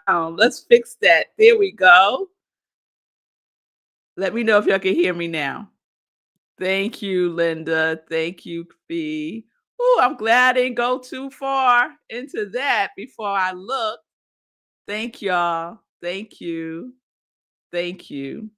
Let's fix that. There we go. Let me know if y'all can hear me now. Thank you, Linda. Thank you, Fee. Ooh, I'm glad I didn't go too far into that before I look. Thank y'all. Thank you. Thank you.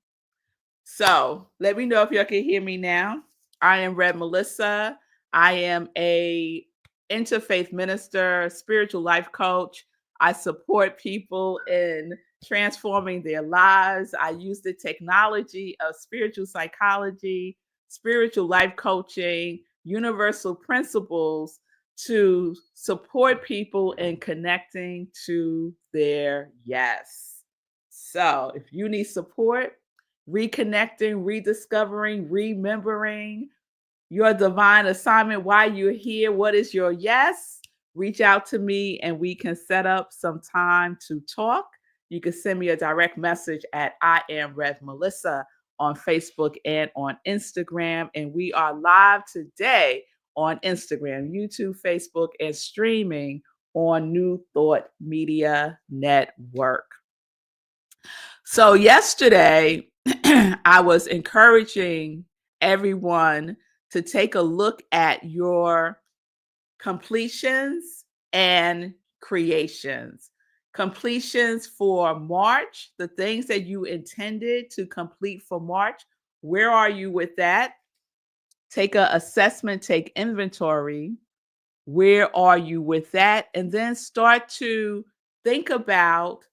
So let me know if y'all can hear me now. I am Red Melissa. I am a interfaith minister, spiritual life coach. I support people in transforming their lives. I use the technology of spiritual psychology, spiritual life coaching, universal principles to support people in connecting to their yes. So if you need support, reconnecting, rediscovering, remembering your divine assignment, why you're here, what is your yes, reach out to me and we can set up some time to talk. You can send me a direct message at I am Rev Melissa on Facebook and on Instagram. And we are live today on Instagram, YouTube, Facebook, and streaming on New Thought Media Network. So yesterday, I was encouraging everyone to take a look at your completions and creations. Completions for March, the things that you intended to complete for March. Where are you with that? Take an assessment, take inventory. Where are you with that? And then start to think about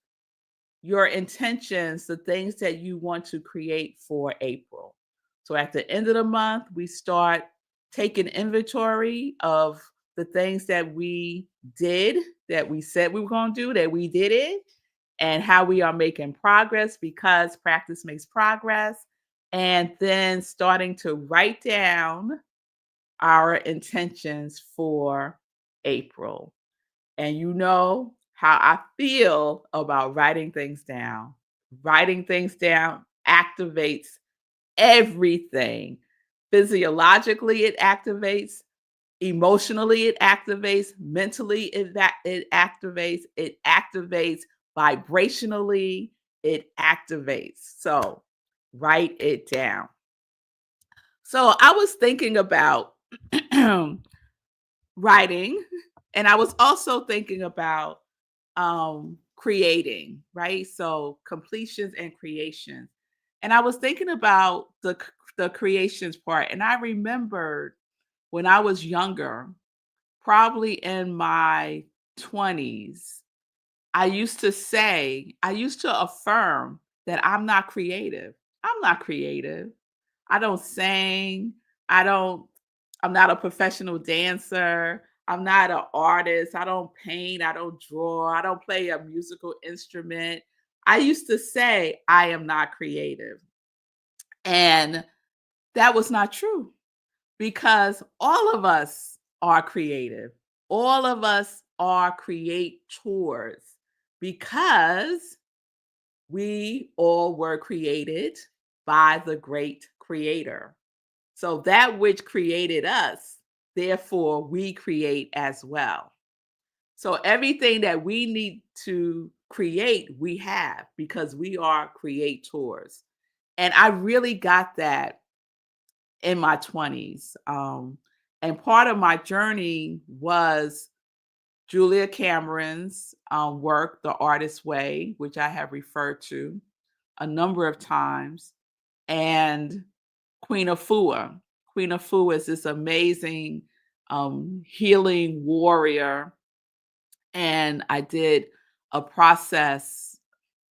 your intentions, the things that you want to create for April. So at the end of the month, we start taking inventory of the things that we did, that we said we were going to do, that we did it, and how we are making progress because practice makes progress. And then starting to write down our intentions for April. And you know how I feel about writing things down. Writing things down activates everything. Physiologically, it activates. Emotionally, it activates. Mentally, it activates. It activates vibrationally. It activates. So write it down. So I was thinking about writing, and I was also thinking about creating, right? So completions and creations. And I was thinking about the creations part, and I remembered when I was younger, probably in my 20s, I used to affirm that I'm not creative. I'm not creative. I don't sing. I don't, I'm not a professional dancer. I'm not an artist. I don't paint. I don't draw. I don't play a musical instrument. I used to say I am not creative. And that was not true because all of us are creative. All of us are creators because we all were created by the great creator. So that which created us, therefore we create as well. So everything that we need to create, we have because we are creators. And I really got that in my 20s. And part of my journey was Julia Cameron's work, The Artist Way, which I have referred to a number of times, and Queen Afua. Queen Afua is this amazing healing warrior. And I did a process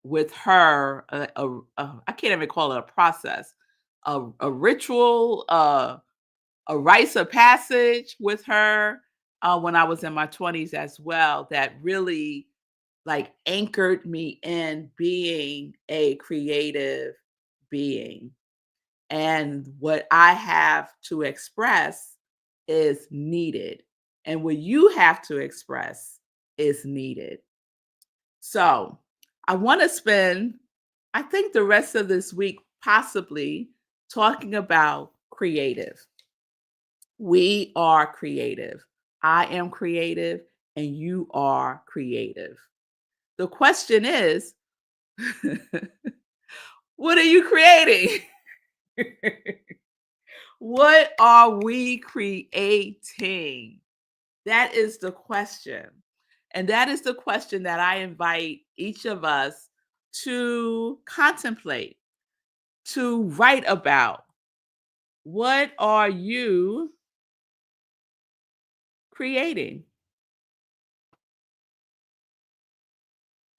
with her, I can't even call it a process, a ritual, a rites of passage with her when I was in my 20s as well, that really like anchored me in being a creative being. And what I have to express is needed. And what you have to express is needed. So I want to spend, I think, the rest of this week possibly talking about creative. We are creative. I am creative and you are creative. The question is, what are you creating? What are we creating? That is the question. And that is the question that I invite each of us to contemplate, to write about. What are you creating?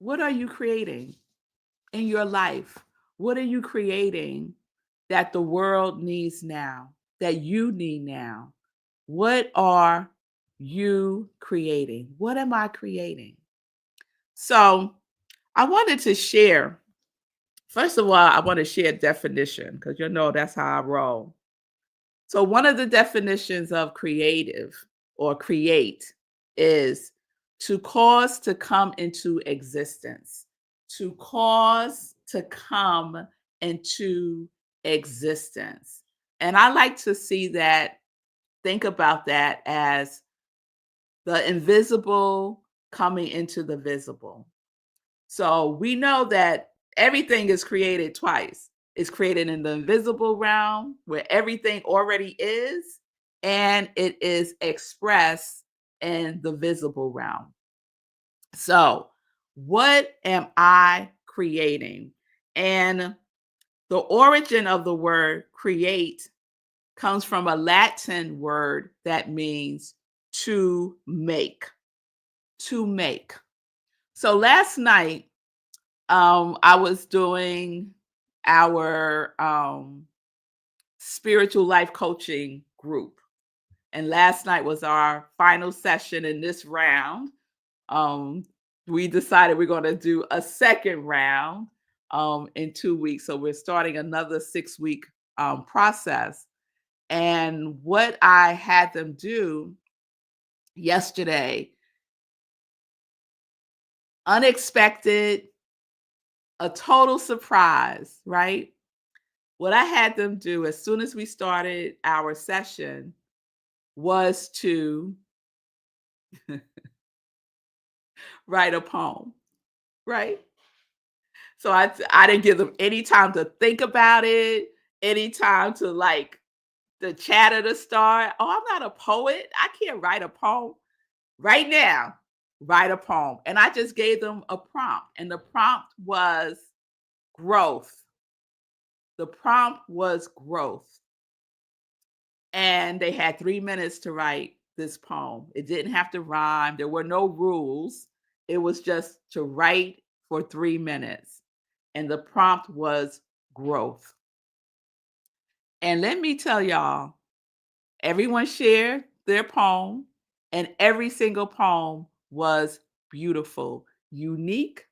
What are you creating in your life? What are you creating that the world needs now, that you need now? What are you creating? What am I creating? So I wanted to share, first of all, I want to share a definition because you know that's how I roll. So, one of the definitions of creative or create is to cause to come into existence, to cause to come into existence. And I like to see that, think about that as the invisible coming into the visible. So we know that everything is created twice. It's created in the invisible realm where everything already is, and it is expressed in the visible realm. So, what am I creating? And the origin of the word create comes from a Latin word that means to make, to make. So last night, I was doing our spiritual life coaching group. And last night was our final session in this round. Um, we decided we're going to do a second round in 2 weeks. So we're starting another 6 week process. And what I had them do yesterday, unexpected, a total surprise, right? What I had them do as soon as we started our session was to write a poem, right? So I didn't give them any time to think about it, any time to like the chatter to start. Oh, I'm not a poet. I can't write a poem right now. Write a poem. And I just gave them a prompt. And the prompt was growth. The prompt was growth. And they had 3 minutes to write this poem. It didn't have to rhyme. There were no rules. It was just to write for 3 minutes. And the prompt was growth. And let me tell y'all, everyone shared their poem, and every single poem was beautiful, unique,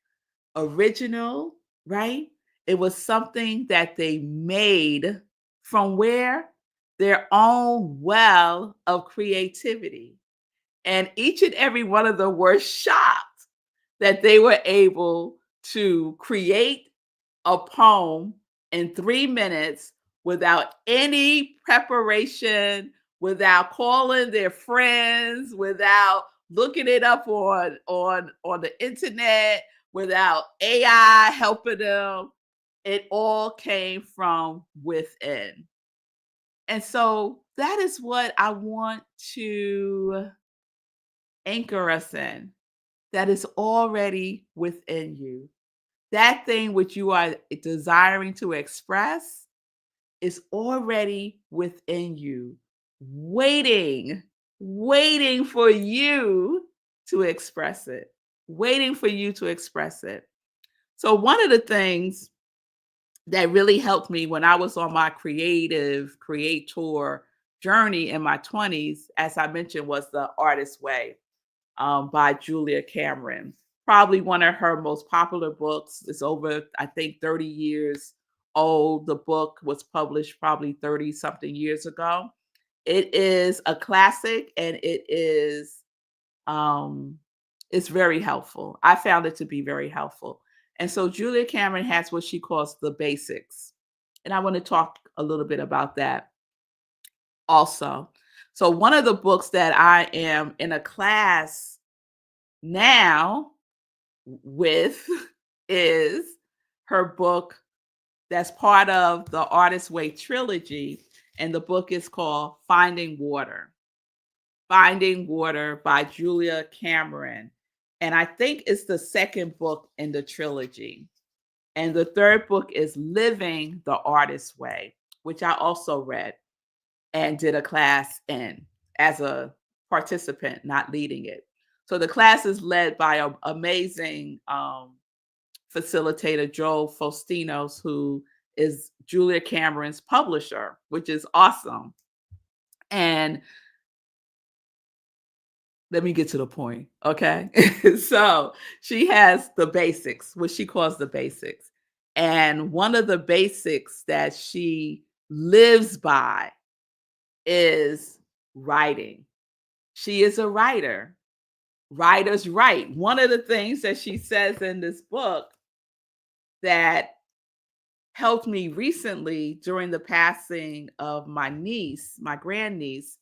original, right? It was something that they made from where? Their own well of creativity. And each and every one of them were shocked that they were able to create a poem in 3 minutes without any preparation, without calling their friends, without looking it up on the internet, without AI helping them. It all came from within. And so that is what I want to anchor us in. That is already within you. That thing which you are desiring to express is already within you, waiting for you to express it, waiting for you to express it. So, one of the things that really helped me when I was on my creator journey in my 20s, as I mentioned, was the Artist Way by Julia Cameron. Probably one of her most popular books. It's over, I think, 30 years old. The book was published probably 30 something years ago. It is a classic and um, it's very helpful. I found it to be very helpful. And so Julia Cameron has what she calls the basics. And I want to talk a little bit about that also. So one of the books that I am in a class now with is her book that's part of the Artist Way trilogy. And the book is called Finding Water. Finding Water by Julia Cameron. And I think it's the second book in the trilogy. And the third book is Living the Artist Way, which I also read and did a class in as a participant, not leading it. So the class is led by an amazing facilitator, Joel Faustinos, who is Julia Cameron's publisher, which is awesome. And let me get to the point. Okay. So she has the basics, what she calls the basics. And one of the basics that she lives by is writing. She is a writer. Writers write. One of the things that she says in this book that helped me recently during the passing of my niece, my grandniece,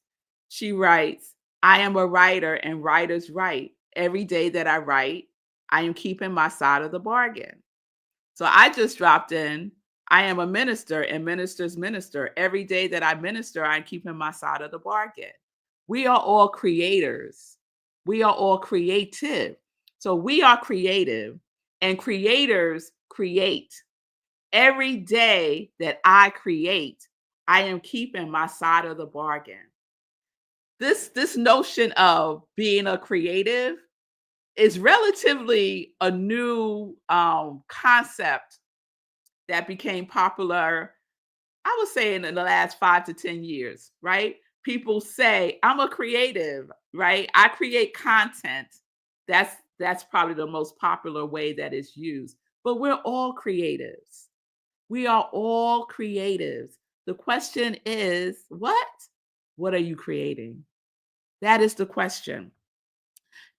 she writes, I am a writer and writers write. Every day that I write, I am keeping my side of the bargain. So I just dropped in, I am a minister and ministers minister. Every day that I minister, I'm keeping my side of the bargain. We are all creators. We are all creative. So we are creative and creators create. Every day that I create, I am keeping my side of the bargain. This notion of being a creative is relatively a new concept that became popular, I would say, in the last 5 to 10 years, right? People say, I'm a creative, right? I create content. That's probably the most popular way that it's used. But we're all creatives. We are all creatives. The question is, what? What are you creating? That is the question.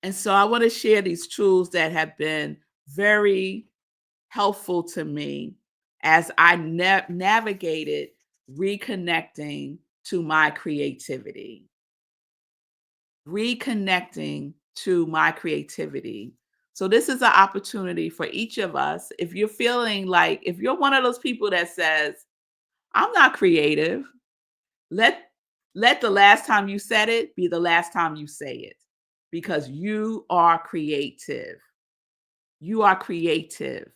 And so I want to share these tools that have been very helpful to me as I navigated reconnecting to my creativity. Reconnecting to my creativity. So this is an opportunity for each of us. If you're feeling like, if you're one of those people that says, I'm not creative, let let the last time you said it be the last time you say it, because you are creative. You are creative.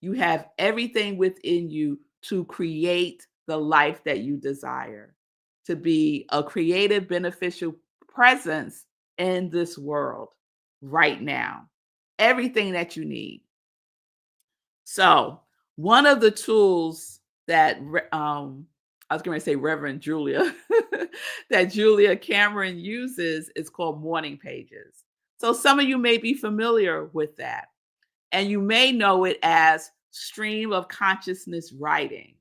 You have everything within you to create the life that you desire, to be a creative, beneficial presence in this world right now. Everything that you need. So, one of the tools that I was going to say Reverend Julia that Julia Cameron uses is called morning pages. So some of you may be familiar with that, and you may know it as stream of consciousness writing,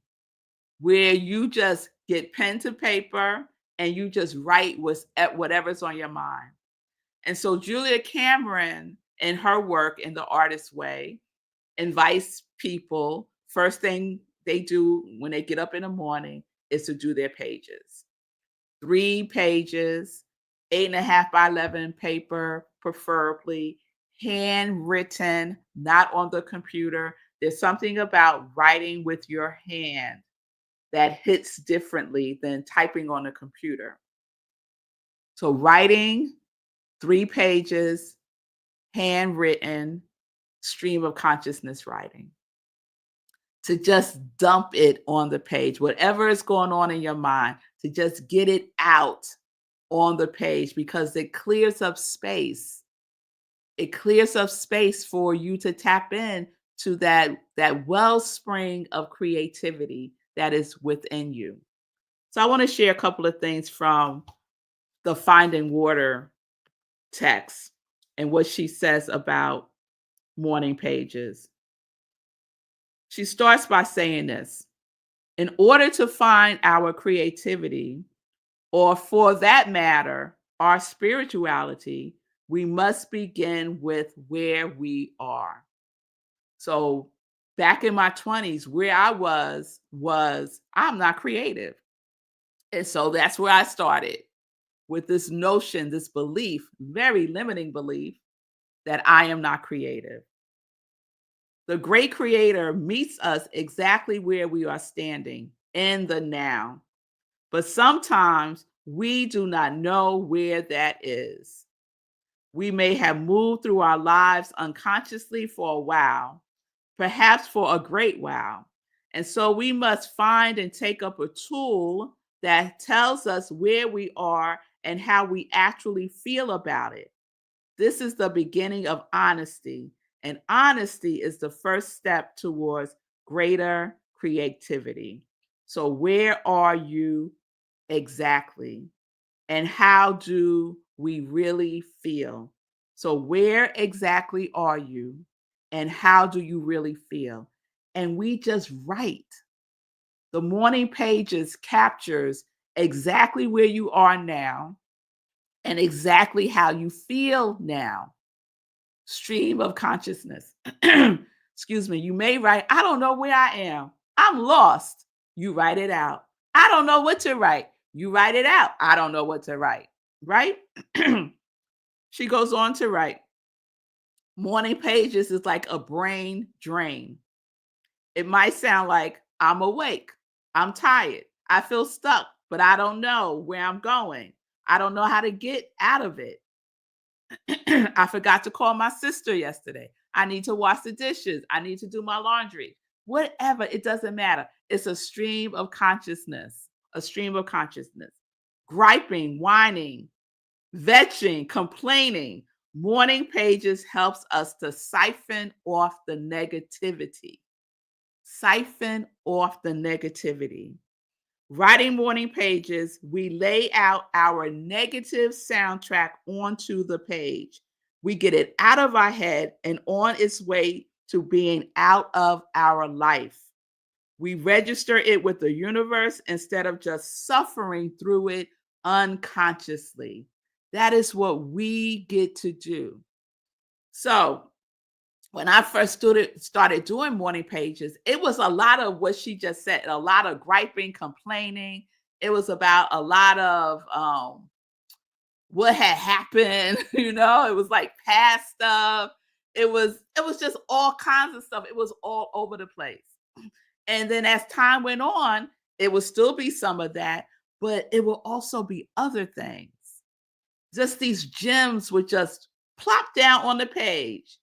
where you just get pen to paper and you just write whatever's on your mind. And so Julia Cameron, in her work in the Artist Way, invites people, first thing they do when they get up in the morning is to do their pages. 3 pages, 8.5 by 11 paper, preferably handwritten, not on the computer. There's something about writing with your hand that hits differently than typing on a computer. So writing 3 pages, handwritten, stream of consciousness writing. To just dump it on the page, whatever is going on in your mind, to just get it out on the page, because it clears up space. It clears up space for you to tap in to that wellspring of creativity that is within you. So I want to share a couple of things from the Finding Water text and what she says about morning pages. She starts by saying this: in order to find our creativity, or for that matter, our spirituality, we must begin with where we are. So back in my 20s, where I was I'm not creative. And so that's where I started, with this notion, this belief, very limiting belief, that I am not creative. The great creator meets us exactly where we are standing in the now. But sometimes we do not know where that is. We may have moved through our lives unconsciously for a while, perhaps for a great while. And so we must find and take up a tool that tells us where we are and how we actually feel about it. This is the beginning of honesty, and honesty is the first step towards greater creativity. So, where are you exactly? And how do we really feel? So, where exactly are you? And how do you really feel? And we just write. The morning pages captures exactly where you are now and exactly how you feel now. Stream of consciousness. Excuse me. You may write, I don't know where I am. I'm lost. You write it out. I don't know what to write. You write it out. I don't know what to write. Right? She goes on to write, morning pages is like a brain drain. It might sound like I'm awake. I'm tired. I feel stuck, but I don't know where I'm going. I don't know how to get out of it. I forgot to call my sister yesterday. I need to wash the dishes. I need to do my laundry. Whatever, it doesn't matter. It's a stream of consciousness, a stream of consciousness. Griping, whining, vetching, complaining. Morning pages helps us to siphon off the negativity. Siphon off the negativity. Writing morning pages, we lay out our negative soundtrack onto the page. We get it out of our head and on its way to being out of our life. We register it with the universe instead of just suffering through it unconsciously. That is what we get to do. So, when I first started doing morning pages, it was a lot of what she just said, a lot of griping, complaining. It was about a lot of what had happened, it was like past stuff. It was just all kinds of stuff. It was all over the place. And then as time went on, it would still be some of that, but it will also be other things. Just these gems would just plop down on the page,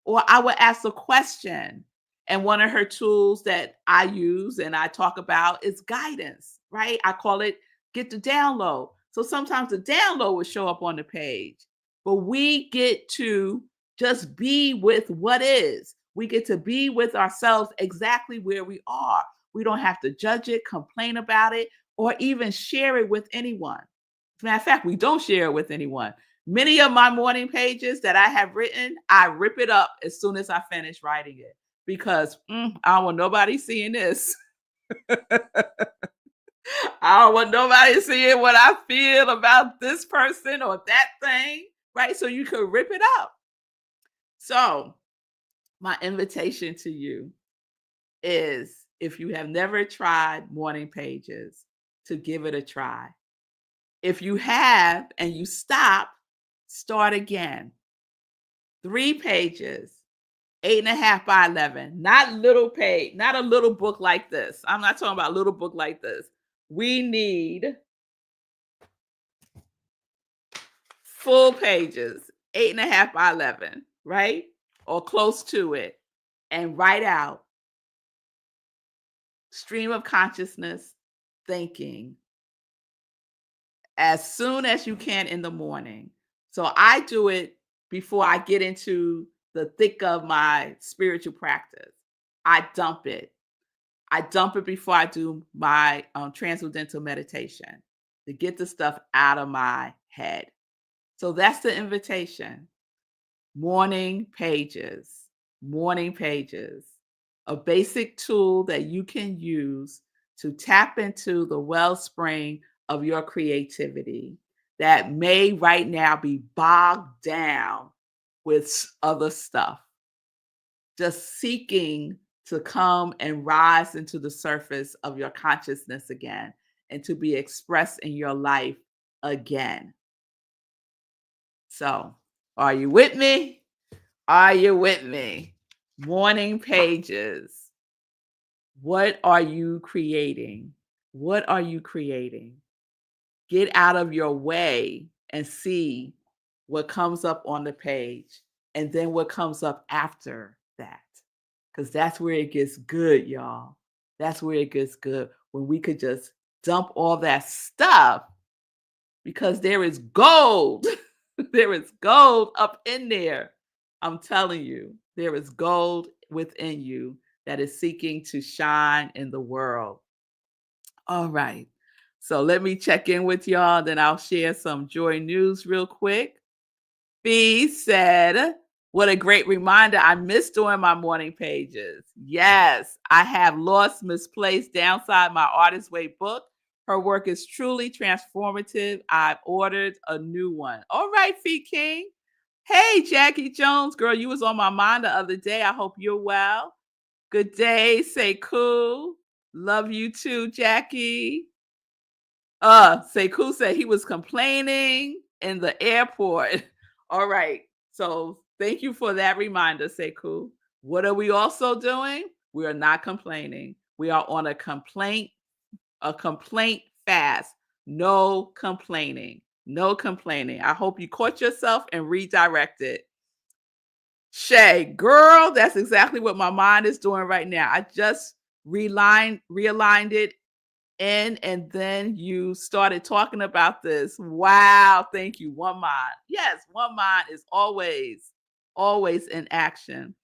or I would ask a question. And one of her tools that I use and I talk about is guidance, right? I call it get the download. So sometimes the download will show up on the page, but we get to just be with what is. We get to be with ourselves exactly where we are. We don't have to judge it, complain about it, or even share it with anyone. As a matter of fact, we don't share it with anyone. Many of my morning pages that I have written, I rip it up as soon as I finish writing it because I don't want nobody seeing this. I don't want nobody seeing what I feel about this person or that thing, right? So you could rip it up. So, my invitation to you is if you have never tried morning pages, to give it a try. If you have and you stop, start again. 3 pages, 8.5 by 11, not little page, not a little book like this. I'm not talking about a little book like this. We need full pages, 8.5 by 11, right? Or close to it. And write out stream of consciousness thinking as soon as you can in the morning. So I do it before I get into the thick of my spiritual practice. I dump it. I dump it before I do my transcendental meditation to get the stuff out of my head. So that's the invitation. Morning pages, morning pages, a basic tool that you can use to tap into the wellspring of your creativity that may right now be bogged down with other stuff. Just seeking to come and rise into the surface of your consciousness again and to be expressed in your life again. So, are you with me? Are you with me? Morning pages. What are you creating? What are you creating? Get out of your way and see what comes up on the page and then what comes up after that. Because that's where it gets good, y'all. That's where it gets good when we could just dump all that stuff because there is gold. There is gold up in there. I'm telling you, there is gold within you that is seeking to shine in the world. All right. So let me check in with y'all, then I'll share some joy news real quick. B said, what a great reminder. I miss doing my morning pages. Yes, I have lost misplaced downside my Artist Way book. Her work is truly transformative. I've ordered a new one. All right, Fee King. Hey, Jackie Jones, girl, you was on my mind the other day. I hope you're well. Good day. Say cool. Love you too, Jackie. Sekou said he was complaining in the airport. All right. So thank you for that reminder, Sekou. What are we also doing? We are not complaining. We are on a complaint fast. No complaining. No complaining. I hope you caught yourself and redirected. Shay, girl, that's exactly what my mind is doing right now. I just realigned it in, and then you started talking about this. Wow, thank you. One mind. Yes, one mind is always in action.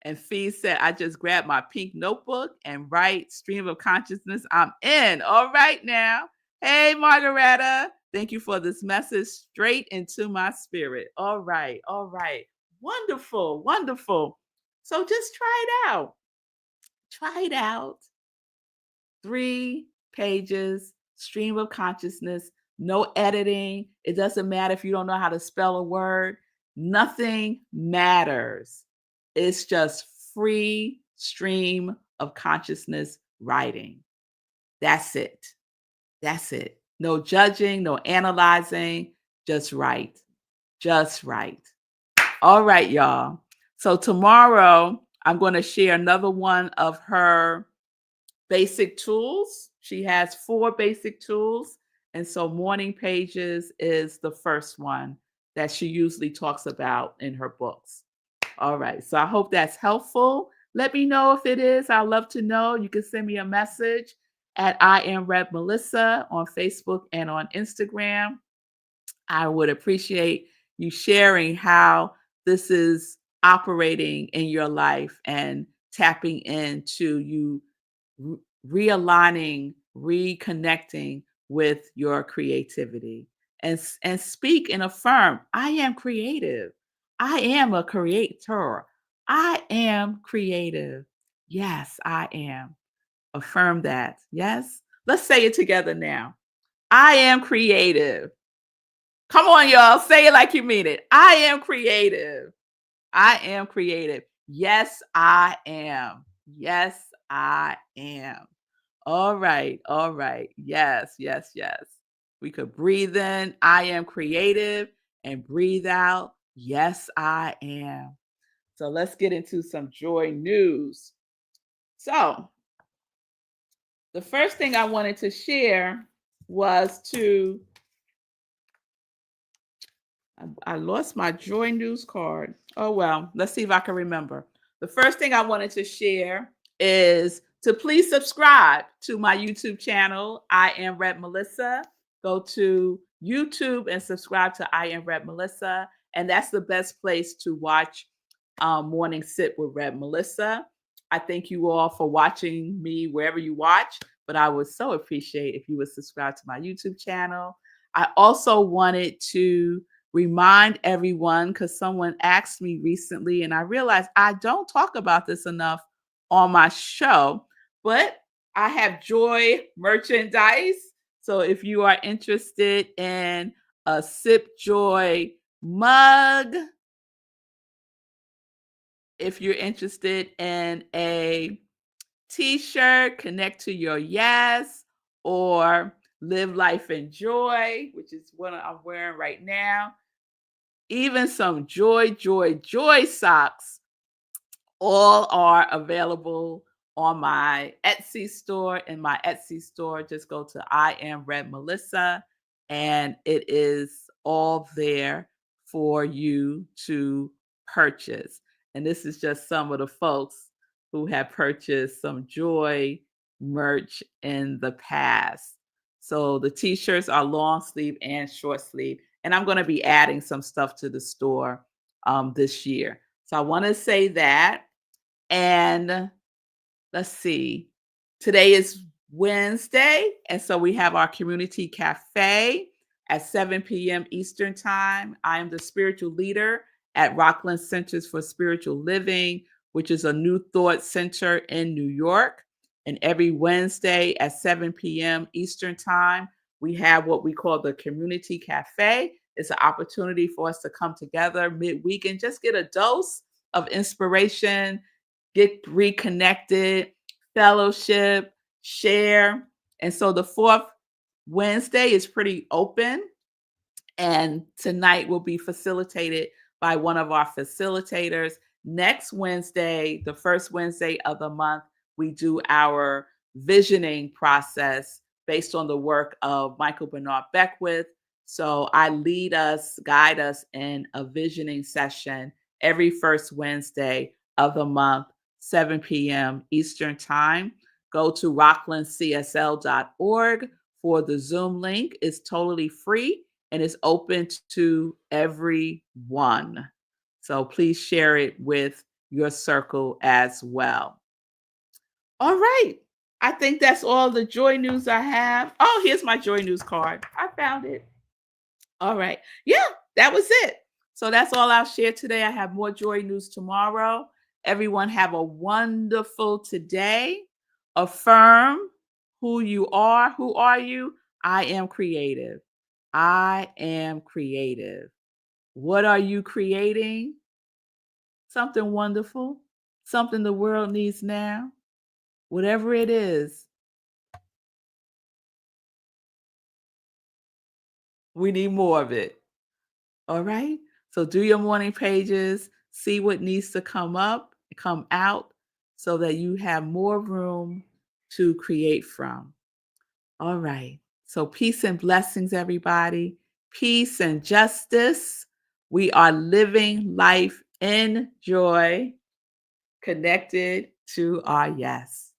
And Fee said, I just grabbed my pink notebook and write stream of consciousness. I'm in. All right now. Hey, Margaretta. Thank you for this message straight into my spirit. All right. All right. Wonderful. Wonderful. So just try it out. Try it out. 3 pages, stream of consciousness, no editing. It doesn't matter if you don't know how to spell a word. Nothing matters. It's just free stream of consciousness writing. That's it. That's it. No judging, no analyzing, just write. Just write. All right, y'all. So tomorrow, I'm going to share another one of her basic tools. She has 4 basic tools. And so morning pages is the first one that she usually talks about in her books. All right. So I hope that's helpful. Let me know if it is. I'd love to know. You can send me a message at I am Rep Melissa on Facebook and on Instagram. I would appreciate you sharing how this is operating in your life and tapping into you realigning, reconnecting with your creativity and speak and affirm, I am creative. I am a creator. I am creative. Yes, I am. Affirm that. Yes. Let's say it together now. I am creative. Come on, y'all. Say it like you mean it. I am creative. I am creative. Yes, I am. Yes, I am. All right. All right. Yes, yes, yes. We could breathe in, I am creative, and breathe out, yes, I am. So let's get into some joy news. So, the first thing I wanted to share was I lost my joy news card. Oh, well, let's see if I can remember. The first thing I wanted to share is to please subscribe to my YouTube channel, I Am Rep Melissa. Go to YouTube and subscribe to I Am Rep Melissa. And that's the best place to watch Morning Sip with Rep Melissa. I thank you all for watching me wherever you watch, but I would so appreciate if you would subscribe to my YouTube channel. I also wanted to remind everyone, because someone asked me recently, and I realized I don't talk about this enough on my show, but I have joy merchandise. So if you are interested in a Sip Joy mug, if you're interested in a t-shirt, connect to your yes, or live life in joy, which is what I'm wearing right now, even some joy, joy, joy socks. All are available on my Etsy store. In my Etsy store, just go to I am Red Melissa, and it is all there for you to purchase. And this is just some of the folks who have purchased some joy merch in the past. So the t-shirts are long sleeve and short sleeve. And I'm going to be adding some stuff to the store this year. So I want to say that. And let's see, today is Wednesday. And so we have our community cafe at 7 p.m. Eastern Time. I am the spiritual leader at Rockland Centers for Spiritual Living, which is a new thought center in New York. And every Wednesday at 7 p.m. Eastern Time, we have what we call the community cafe. It's an opportunity for us to come together midweek and just get a dose of inspiration, get reconnected, fellowship, share. And so the fourth Wednesday is pretty open. And tonight will be facilitated by one of our facilitators. Next Wednesday, the first Wednesday of the month, we do our visioning process based on the work of Michael Bernard Beckwith. So I lead us, guide us in a visioning session every first Wednesday of the month, 7 p.m. Eastern Time. Go to rocklandcsl.org for the Zoom link. It's totally free and it's open to everyone. So please share it with your circle as well. All right. I think that's all the joy news I have. Oh, here's my joy news card. I found it. All right. Yeah, that was it. So that's all I'll share today. I have more joy news tomorrow. Everyone have a wonderful today. Affirm who you are. Who are you? I am creative. I am creative. What are you creating? Something wonderful, something the world needs now. Whatever it is, we need more of it. All right. So do your morning pages, see what needs to come out so that you have more room to create from. All right. So peace and blessings, everybody. Peace and justice. We are living life in joy, connected to our yes.